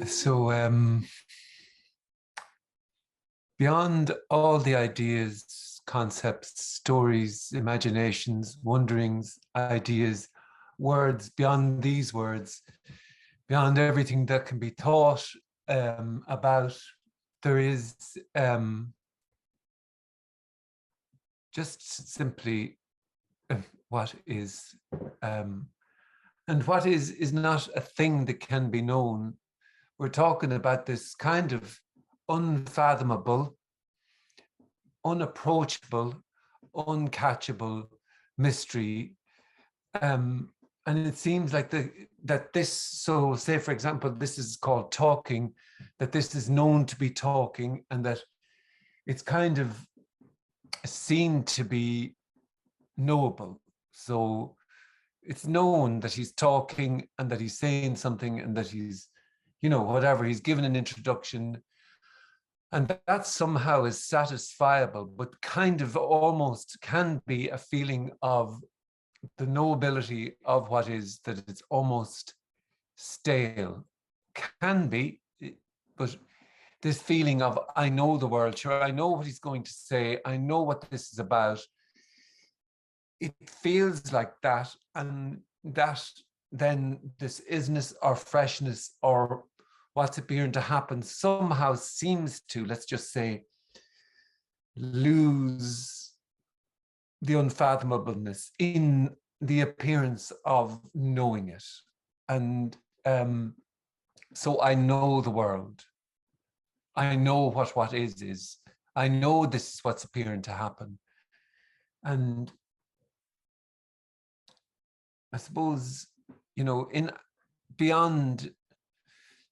So, beyond all the ideas, concepts, stories, imaginations, wonderings, ideas, words, beyond these words, beyond everything that can be thought about, there is just simply what is. And what is not a thing that can be known. We're talking about this kind of unfathomable, unapproachable, uncatchable mystery. And it seems like that this, so say, for example, this is called talking, that this is known to be talking, and that it's kind of seen to be knowable. So it's known that he's talking and that he's saying something and that he's, whatever, he's given an introduction, and that somehow is satisfiable, but kind of almost can be a feeling of the knowability of what is, that it's almost stale. Can be, but this feeling of, I know the world, sure, I know what he's going to say, I know what this is about. It feels like that, and that then this isness or freshness or what's appearing to happen somehow seems to, let's just say, lose the unfathomableness in the appearance of knowing it. And so I know the world. I know what is. I know this is what's appearing to happen. And I suppose, in beyond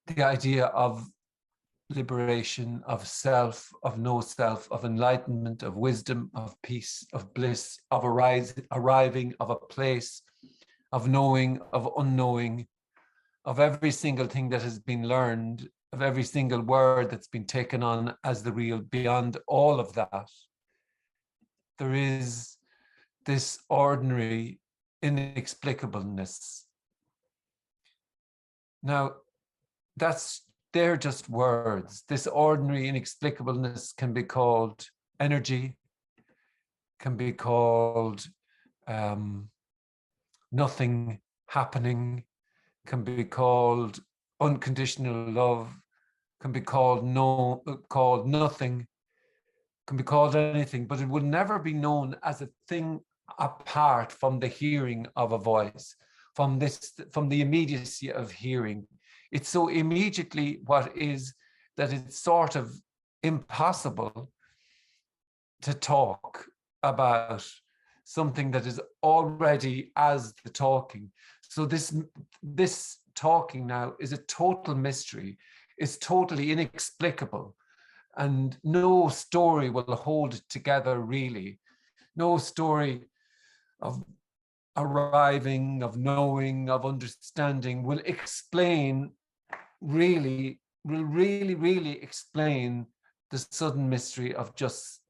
the idea of liberation, of self, of no self, of enlightenment, of wisdom, of peace, of bliss, of arriving, of a place, of knowing, of unknowing, of every single thing that has been learned, of every single word that's been taken on as the real, beyond all of that, there is this ordinary inexplicableness. Now, they're just words. This ordinary inexplicableness can be called energy, can be called nothing happening, can be called unconditional love, can be called nothing, can be called anything, but it will never be known as a thing apart from the hearing of a voice, from the immediacy of hearing. It's so immediately what is that it's sort of impossible to talk about something that is already as the talking. So this talking now is a total mystery. It's totally inexplicable. And no story will hold it together, really. No story of arriving, of knowing, of understanding will really explain the sudden mystery of just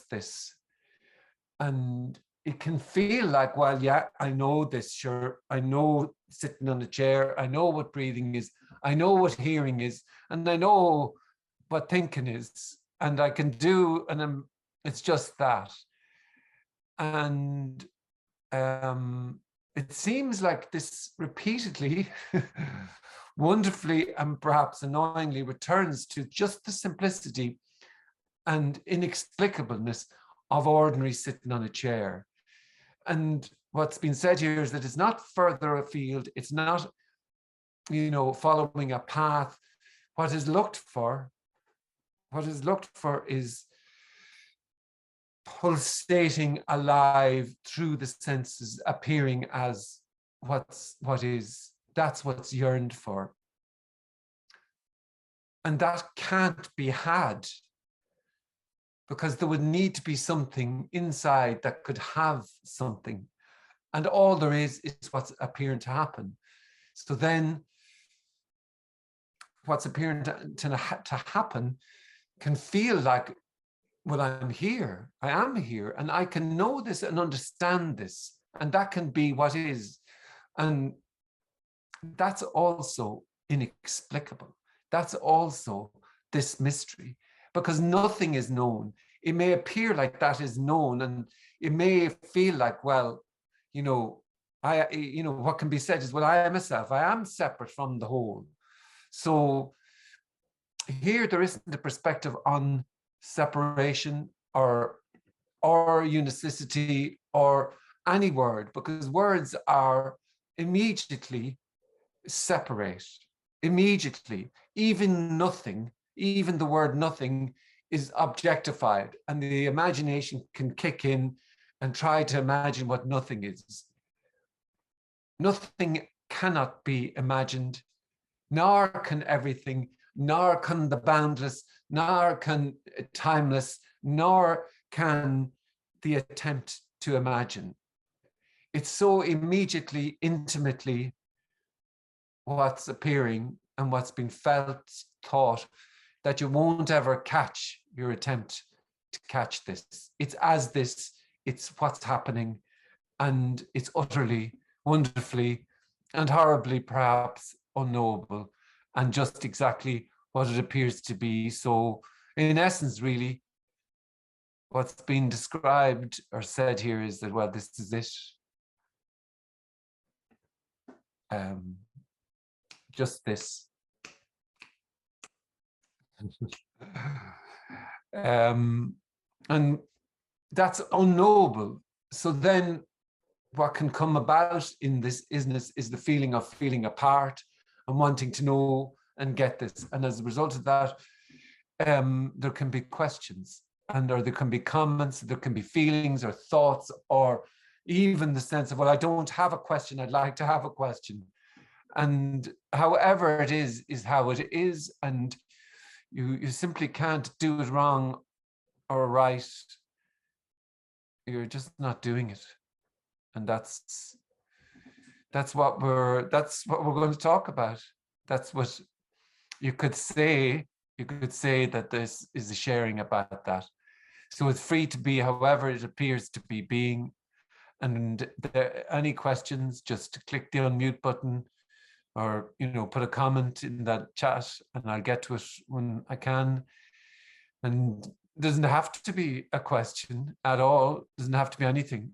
this. And it can feel like, well, yeah, I know this, sure, I know sitting on a chair, I know what breathing is, I know what hearing is, and I know what thinking is, and I can do, and it's just that. And it seems like this repeatedly, wonderfully, and perhaps annoyingly returns to just the simplicity and inexplicableness of ordinary sitting on a chair. And what's been said here is that it's not further afield, it's not, following a path. What is looked for is pulsating alive through the senses, appearing as what is. That's what's yearned for. And that can't be had, because there would need to be something inside that could have something. And all there is what's appearing to happen. So then what's appearing to happen can feel like, well, I'm here, I am here, and I can know this and understand this, and that can be what is. And that's also inexplicable. That's also this mystery, because nothing is known. It may appear like that is known, and it may feel like, well, you know, what can be said is, well, I am a self, I am separate from the whole. So here there isn't a perspective on separation or unicity or any word, because words are immediately separate. Immediately, even nothing, even the word nothing is objectified, and the imagination can kick in and try to imagine what nothing is. Nothing cannot be imagined, nor can everything, nor can the boundless, nor can timeless, nor can the attempt to imagine. It's so immediately, intimately what's appearing and what's been felt, thought, that you won't ever catch your attempt to catch this. It's as this, it's what's happening, and it's utterly, wonderfully, and horribly perhaps unknowable, and just exactly what it appears to be. So in essence, really, what's been described or said here is that, well, this is it. Just this. And that's unknowable. So then what can come about in this isness is the feeling of feeling apart and wanting to know and get this. And as a result of that, there can be questions, or there can be comments, there can be feelings or thoughts, or even the sense of, well, I don't have a question, I'd like to have a question. And however it is how it is, and you simply can't do it wrong or right. You're just not doing it. And that's what we're going to talk about. That's what you could say. You could say that this is a sharing about that. So it's free to be however it appears to be being. And any questions, just click the unmute button, or put a comment in that chat, and I'll get to it when I can. And it doesn't have to be a question at all. It doesn't have to be anything.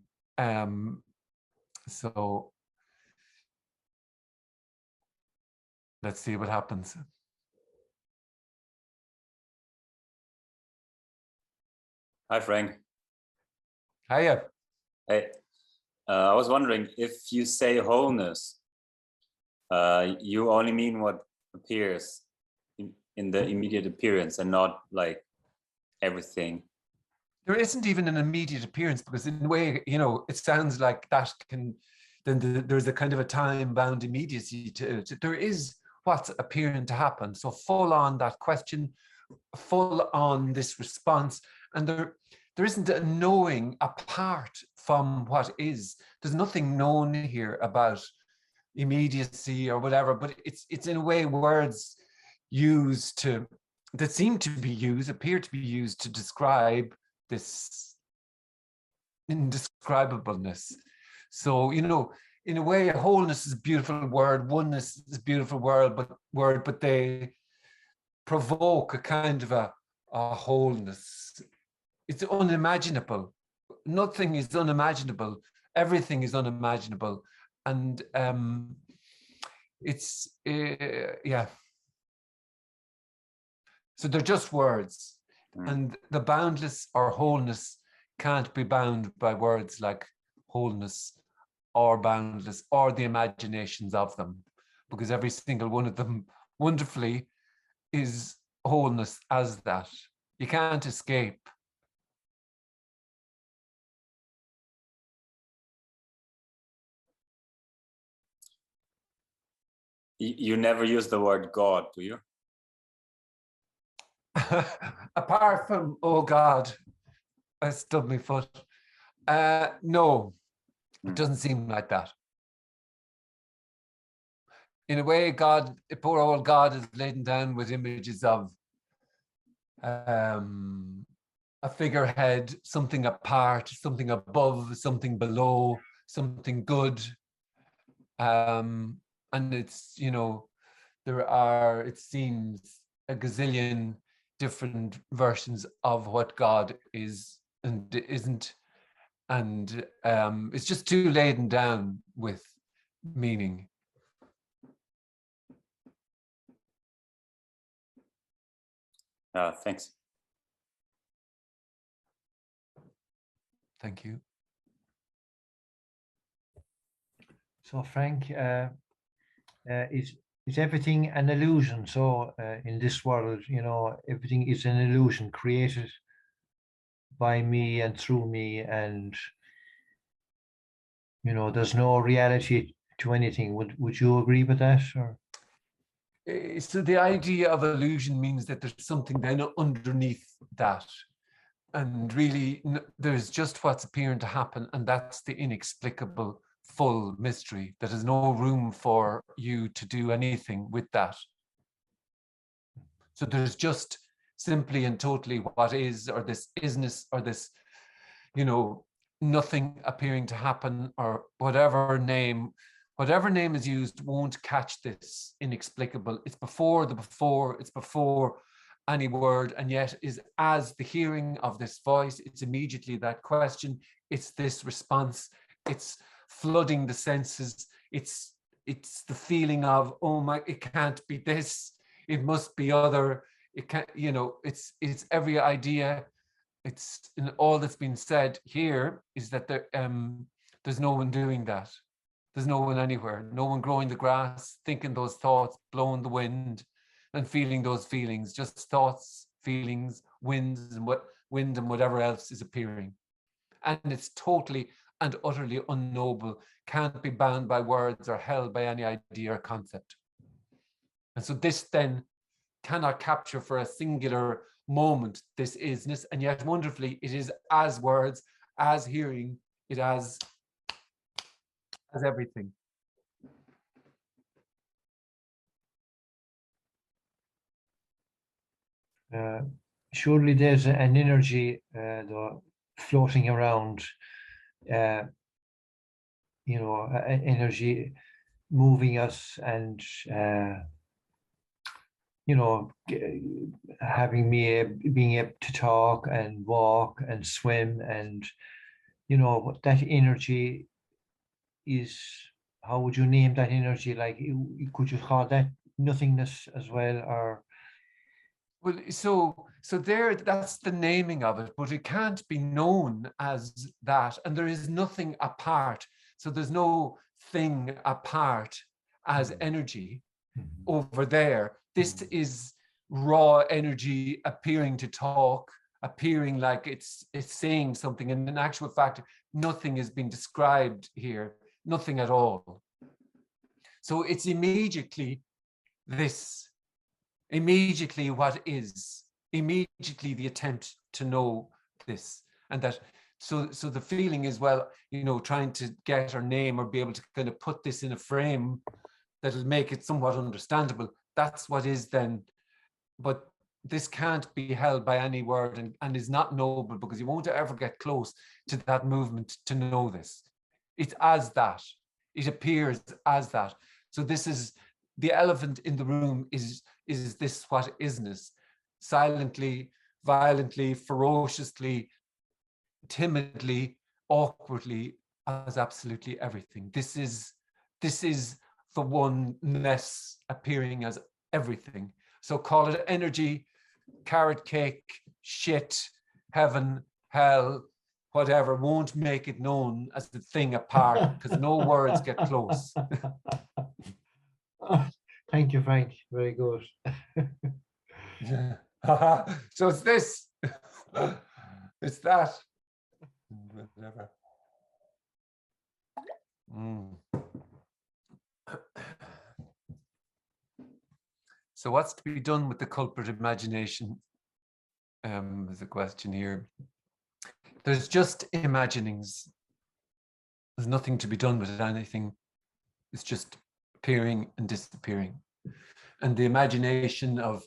So let's see what happens. Hi, Frank. Hiya. Hey, I was wondering, if you say wholeness, you only mean what appears in the immediate appearance, and not like everything. There isn't even an immediate appearance, because in a way, it sounds like that then there's a kind of a time-bound immediacy to it. There is what's appearing to happen. So full on that question, full on this response, and there isn't a knowing apart from what is. There's nothing known here about immediacy or whatever, but it's in a way words that seem to be used, appear to be used to describe this indescribableness. So, in a way, wholeness is a beautiful word, oneness is a beautiful word, but they provoke a kind of a wholeness. It's unimaginable. Nothing is unimaginable. Everything is unimaginable. And it's, yeah. So they're just words. And the boundless or wholeness can't be bound by words like wholeness or boundless or the imaginations of them, because every single one of them wonderfully is wholeness as that. You can't escape. You never use the word God, do you? Apart from, oh God, I stubbed my foot. No, it doesn't seem like that. In a way, God, poor old God, is laden down with images of a figurehead, something apart, something above, something below, something good. And it's, there are, it seems, a gazillion different versions of what God is and isn't. And it's just too laden down with meaning. Thanks. Thank you. So Frank, is everything an illusion? So in this world, you know, everything is an illusion created by me and through me, and you know, there's no reality to anything. Would you agree with that? Or So the idea of illusion means that there's something then underneath that. And really, there's just what's appearing to happen, and that's the inexplicable full mystery. There is no room for you to do anything with that. So there's just simply and totally what is, or this isness, or this, you know, nothing appearing to happen, or whatever name is used won't catch this inexplicable. It's before the before, it's before any word, and yet is as the hearing of this voice. It's immediately that question, it's this response, it's flooding the senses, it's the feeling of, oh my, it can't be this, it must be other, it can't, you know, it's every idea. It's in all that's been said here is that there's no one doing that. There's no one anywhere, no one growing the grass, thinking those thoughts, blowing the wind and feeling those feelings, just thoughts, feelings, winds and whatever else is appearing. And it's totally and utterly unknowable, can't be bound by words or held by any idea or concept. And so this then cannot capture for a singular moment this isness, and yet wonderfully it is as words, as hearing, it as everything. surely there's an energy though, floating around, you know, energy moving us, and you know, having me being able to talk and walk and swim, and you know, that energy is, how would you name that energy? Like, could you call that nothingness as well, or? Well, so there, that's the naming of it, but it can't be known as that, and there is nothing apart. So there's no thing apart as energy over there. This is raw energy appearing to talk, appearing like it's saying something, and in actual fact, nothing is being described here, nothing at all. So it's immediately this. Immediately what is, immediately the attempt to know this, and that, so the feeling is, well, you know, trying to get or name or be able to kind of put this in a frame that'll make it somewhat understandable. That's what is then, but this can't be held by any word, and is not knowable, because you won't ever get close to that movement to know this. It's as that, it appears as that. So this is the elephant in the room, is this what isness, silently, violently, ferociously, timidly, awkwardly, as absolutely everything. This is the oneness appearing as everything. So call it energy, carrot cake, shit, heaven, hell, whatever, won't make it known as the thing apart, because no words get close. Thank you, Frank. Very good. So it's this, it's that, whatever. So what's to be done with the culprit imagination? There's a question here. There's just imaginings. There's nothing to be done with anything. It's just appearing and disappearing. And the imagination of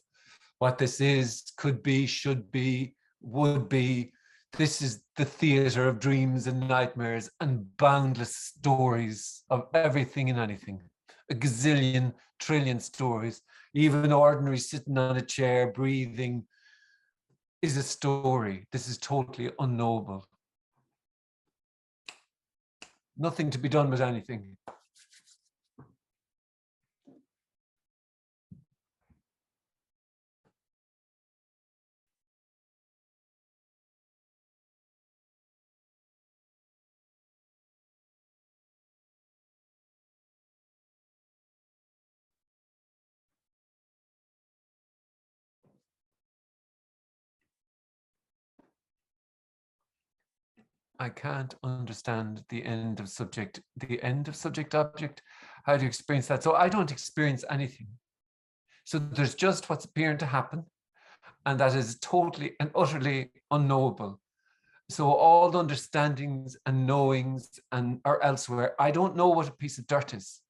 what this is, could be, should be, would be, this is the theater of dreams and nightmares and boundless stories of everything and anything. a gazillion trillion stories. Even ordinary sitting on a chair, breathing, is a story. This is totally unknowable. Nothing to be done with anything. I can't understand the end of subject object. How do you experience that? So I don't experience anything. So there's just what's appearing to happen, and that is totally and utterly unknowable. So all the understandings and knowings and are elsewhere. I don't know what a piece of dirt is.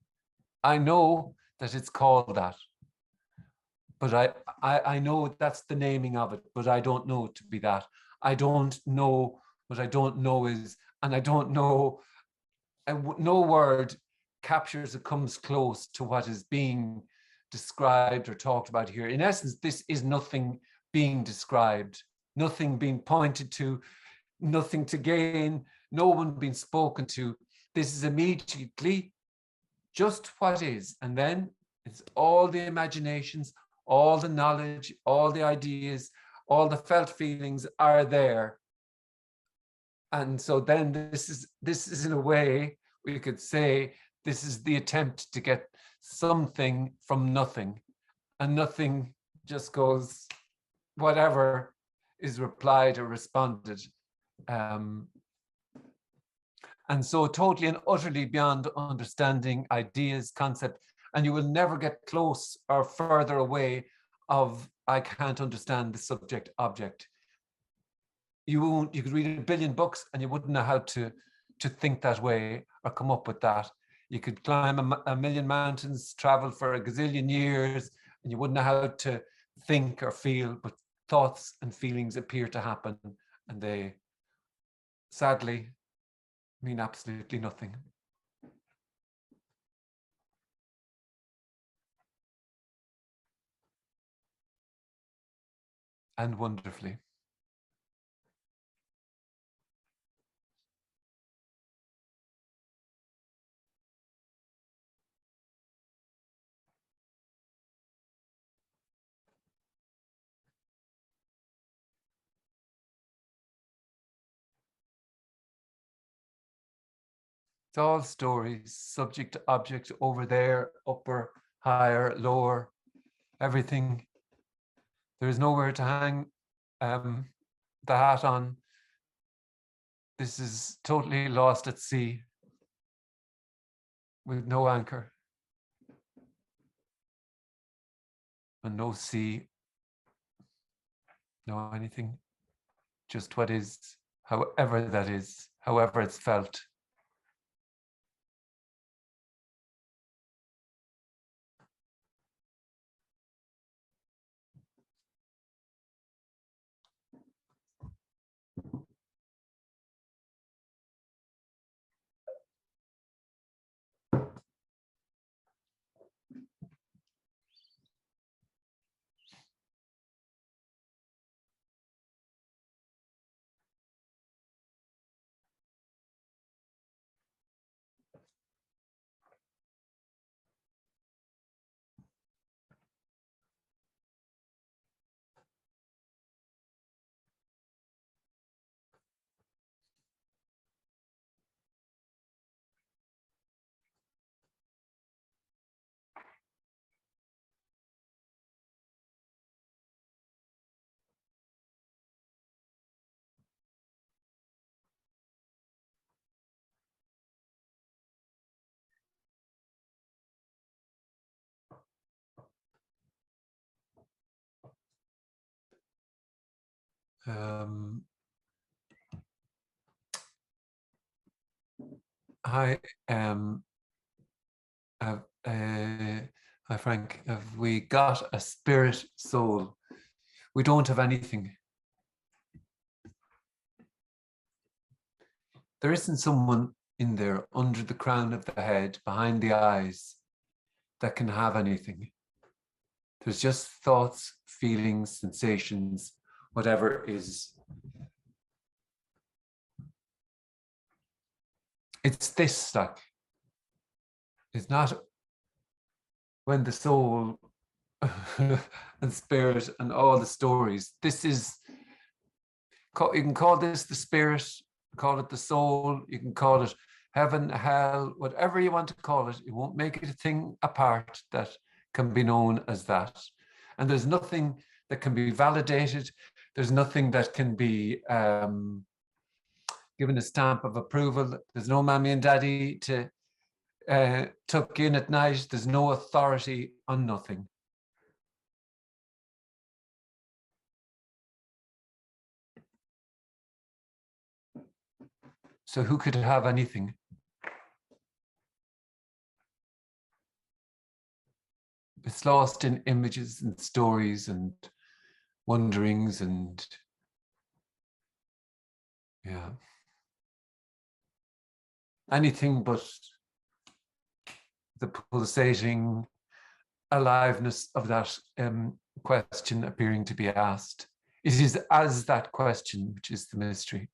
I know that it's called that. But I know that's the naming of it, but I don't know it to be that. I don't know what I don't know is, and I don't know, no word captures or comes close to what is being described or talked about here. In essence, this is nothing being described, nothing being pointed to, nothing to gain, no one being spoken to. This is immediately just what is. And then it's all the imaginations, all the knowledge, all the ideas, all the felt feelings are there. And so then this is in a way, we could say, this is the attempt to get something from nothing. And nothing just goes, whatever is replied or responded. And so totally and utterly beyond understanding ideas, concept, and you will never get close or further away of, I can't understand the subject object. You could read a billion books and you wouldn't know how to think that way or come up with that. You could climb a million mountains, travel for a gazillion years, and you wouldn't know how to think or feel, but thoughts and feelings appear to happen, and they sadly mean absolutely nothing. And wonderfully. It's all stories, subject to object, over there, upper, higher, lower, everything. There is nowhere to hang the hat on. This is totally lost at sea with no anchor and no sea, no anything, just what is, however that is, however it's felt. Hi, hi Frank. Have we got a spirit soul? We don't have anything. There isn't someone in there under the crown of the head, behind the eyes. that can have anything. There's just thoughts, feelings, sensations, whatever is. It's this, like, it's not when the soul and spirit and all the stories. This is, you can call this the spirit, call it the soul, you can call it heaven, hell, whatever you want to call it. It won't make it a thing apart that can be known as that. And there's nothing that can be validated. There's nothing that can be given a stamp of approval. There's no mommy and daddy to tuck in at night. There's no authority on nothing. So who could have anything? It's lost in images and stories and wonderings and yeah. Anything but the pulsating aliveness of that question appearing to be asked. It is as that question, which is the mystery.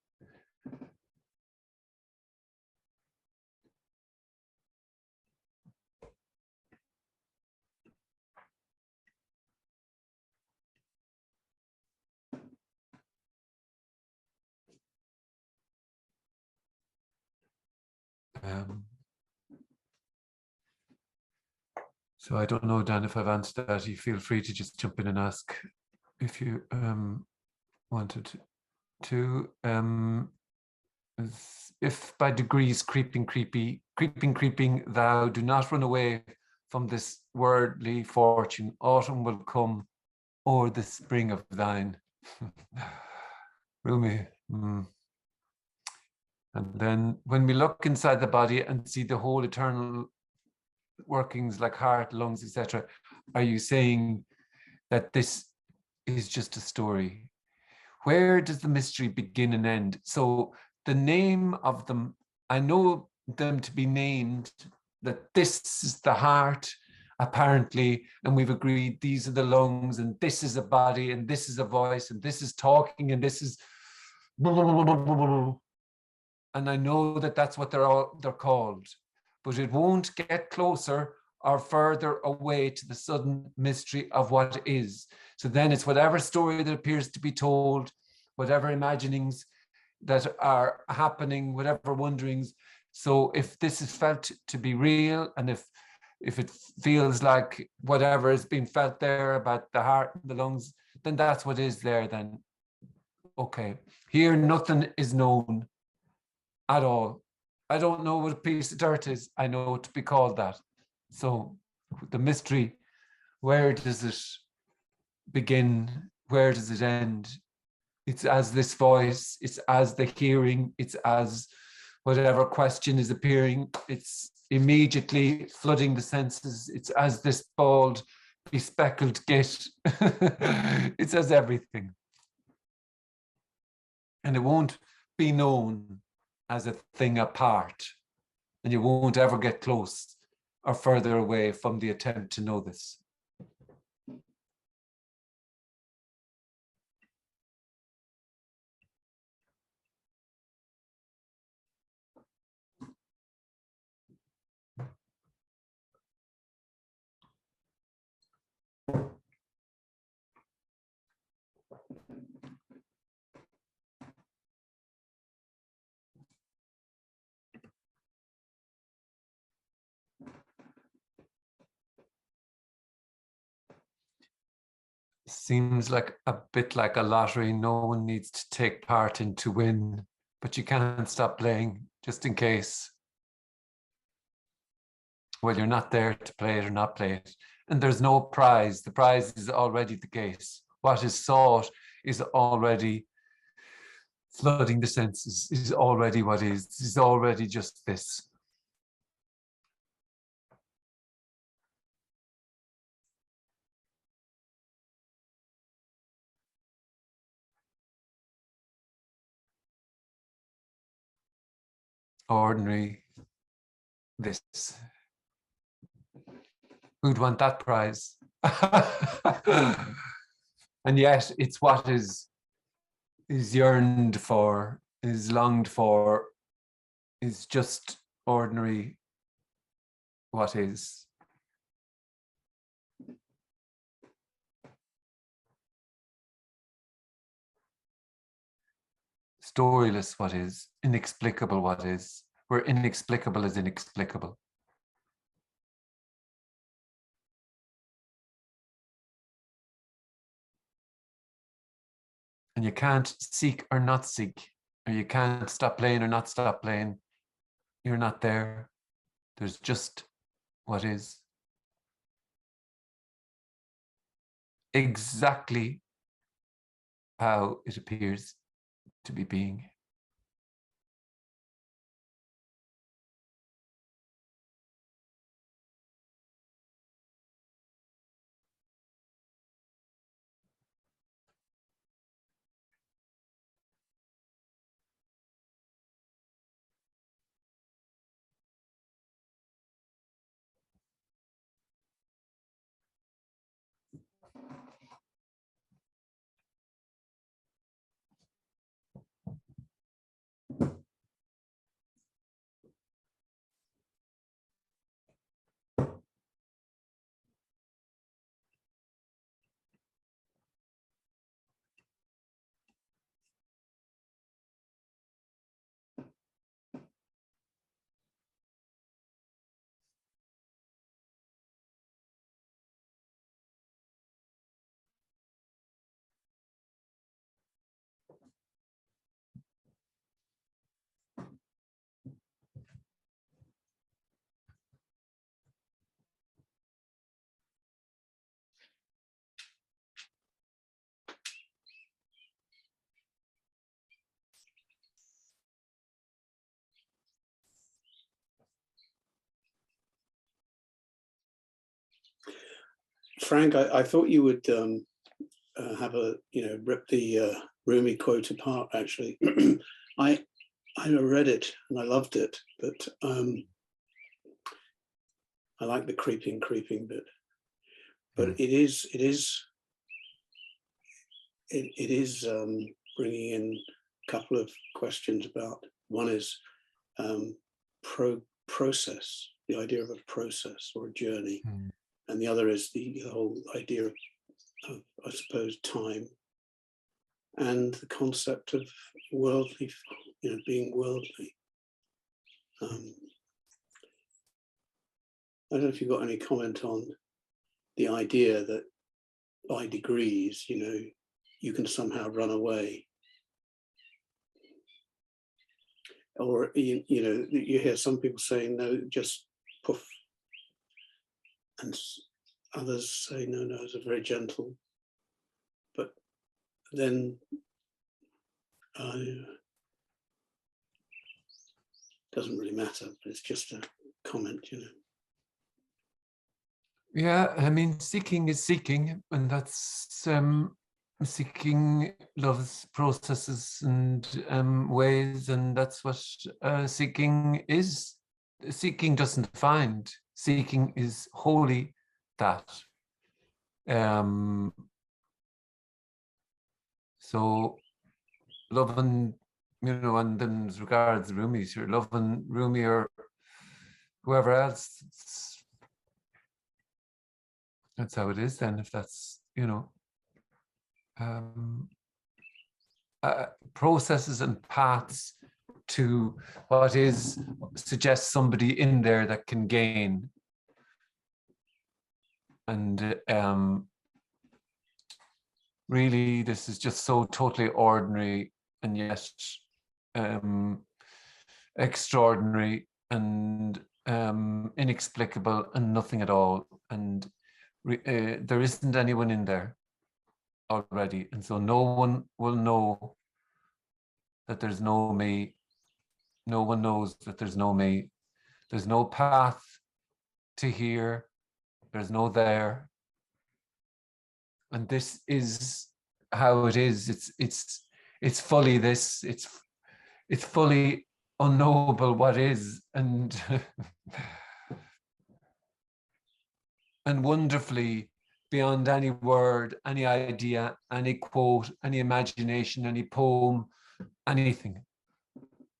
So I don't know, Dan, if I've answered that. You feel free to just jump in and ask if you wanted to. If by degrees creeping, thou do not run away from this worldly fortune, autumn will come o'er the spring of thine. Rumi. And then when we look inside the body and see the whole eternal workings like heart, lungs, etc., are you saying that this is just a story? Where does the mystery begin and end? So the name of them, I know them to be named, that this is the heart, apparently, and we've agreed these are the lungs, and this is a body, and this is a voice, and this is talking, and this is blah, blah, blah, blah, blah, blah. And I know that that's what they're called, but it won't get closer or further away to the sudden mystery of what is. So then it's whatever story that appears to be told, whatever imaginings that are happening, whatever wonderings. So if this is felt to be real, and if it feels like whatever is being felt there about the heart and the lungs, then that's what is there then. Okay, here nothing is known at all. I don't know what a piece of dirt is. I know it to be called that. So the mystery, where does it begin? Where does it end? It's as this voice, it's as the hearing, it's as whatever question is appearing, it's immediately flooding the senses, it's as this bald, bespeckled git. It's as everything. And it won't be known as a thing apart, and you won't ever get close or further away from the attempt to know this. Seems like a bit like a lottery. No one needs to take part in to win, but you can't stop playing just in case. Well, you're not there to play it or not play it. And there's no prize. The prize is already the case. What is sought is already flooding the senses, is already what is already just this. Ordinary, this. Who'd want that prize? And yet it's what is yearned for, is longed for, is just ordinary what is. Storyless what is, inexplicable what is, where inexplicable is inexplicable. And you can't seek or not seek, or you can't stop playing or not stop playing. You're not there. There's just what is. Exactly how it appears to be being. Frank, I thought you would have a, rip the Rumi quote apart, actually. I read it and I loved it, but I like the creeping bit. But it is bringing in a couple of questions about, one is process, the idea of a process or a journey. And the other is the whole idea of, I suppose, time and the concept of worldly, being worldly. I don't know if you've got any comment on the idea that by degrees, you can somehow run away. Or, you hear some people saying, no, just poof. And others say, no, it's a very gentle. But then doesn't really matter, but it's just a comment, Yeah, I mean, seeking is seeking, and that's seeking love's processes and ways, and that's what seeking is. Seeking doesn't find. Seeking is wholly that. So loving, and then as regards Rumi, you're loving Rumi or whoever else. That's how it is then, if that's, processes and paths to what is, suggests somebody in there that can gain. And really, this is just so totally ordinary and yet extraordinary and inexplicable and nothing at all. And there isn't anyone in there already. And so no one will know that there's no me. No one knows that there's no me. There's no path to here. There's no there. And this is how it is. It's fully this. It's fully unknowable what is. And and wonderfully beyond any word, any idea, any quote, any imagination, any poem, anything.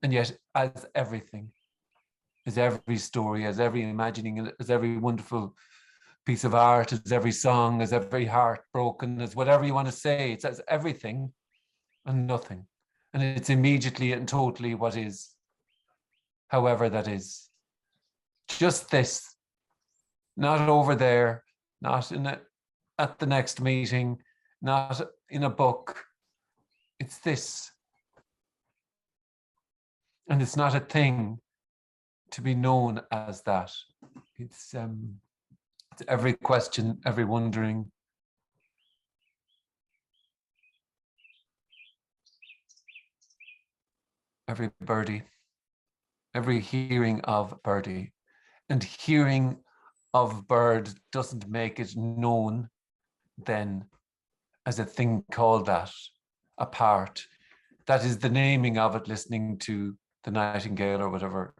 And yet, as everything, as every story, as every imagining, as every wonderful piece of art, as every song, as every heart broken, as whatever you want to say, it's as everything and nothing. And it's immediately and totally what is, however that is. Just this, not over there, not in a, at the next meeting, not in a book. It's this. And it's not a thing to be known as that. It's every question, every wondering. Every birdie, every hearing of birdie. And hearing of bird doesn't make it known then as a thing called that, a part. That is the naming of it, listening to the nightingale or whatever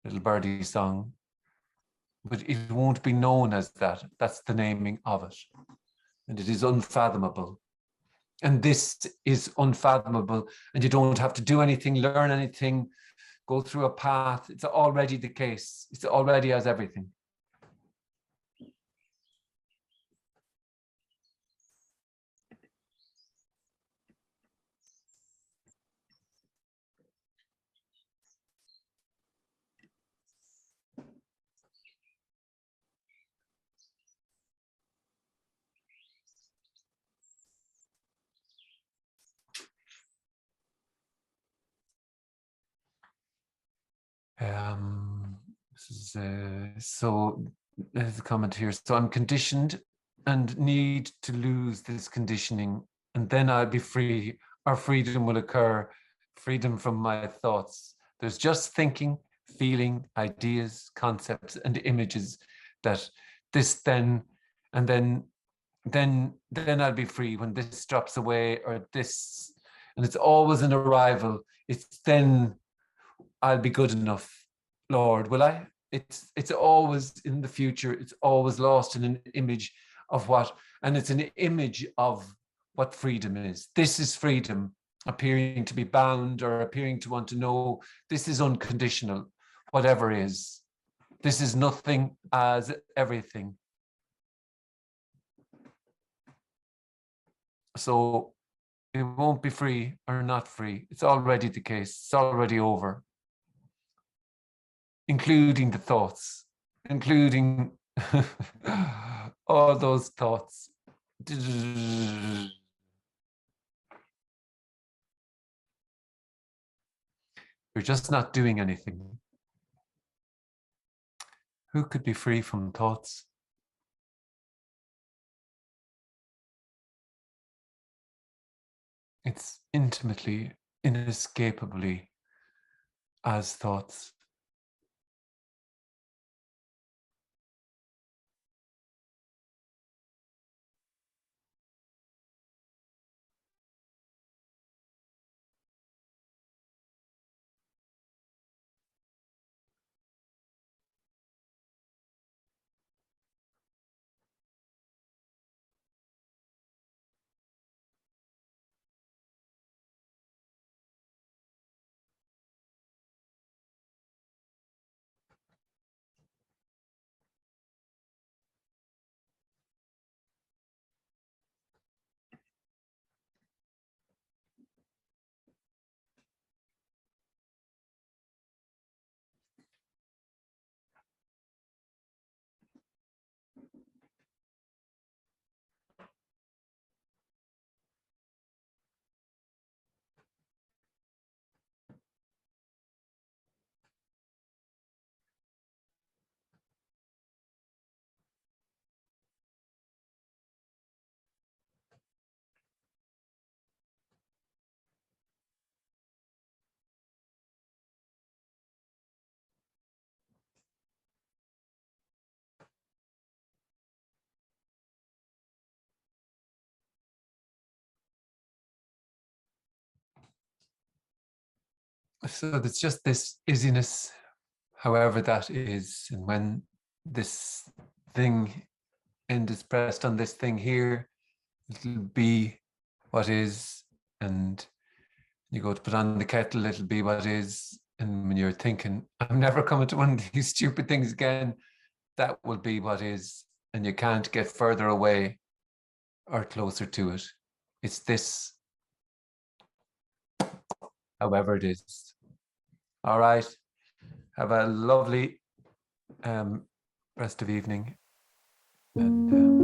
little birdie song. But it won't be known as that. That's the naming of it. And it is unfathomable. And this is unfathomable. And you don't have to do anything, learn anything, go through a path. It's already the case. It's already as everything. So there's a comment here. So I'm conditioned and need to lose this conditioning, and then I'll be free. Our freedom will occur, freedom from my thoughts. There's just thinking, feeling, ideas, concepts, and images that this then, and then I'll be free when this drops away or this, and it's always an arrival. It's then I'll be good enough, Lord, will I? It's always in the future. It's always lost in an image of what, and it's an image of what freedom is. This is freedom, appearing to be bound or appearing to want to know. This is unconditional, whatever is. This is nothing as everything. So it won't be free or not free. It's already the case. It's already over. Including the thoughts, including all those thoughts. You're just not doing anything. Who could be free from thoughts? It's intimately, inescapably as thoughts. So it's just this isiness, however that is, and when this thing end is pressed on this thing here, it'll be what is, and you go to put on the kettle, it'll be what is, and when you're thinking, I'm never coming to one of these stupid things again, that will be what is, and you can't get further away or closer to it. It's this, however it is. All right, have a lovely rest of evening, and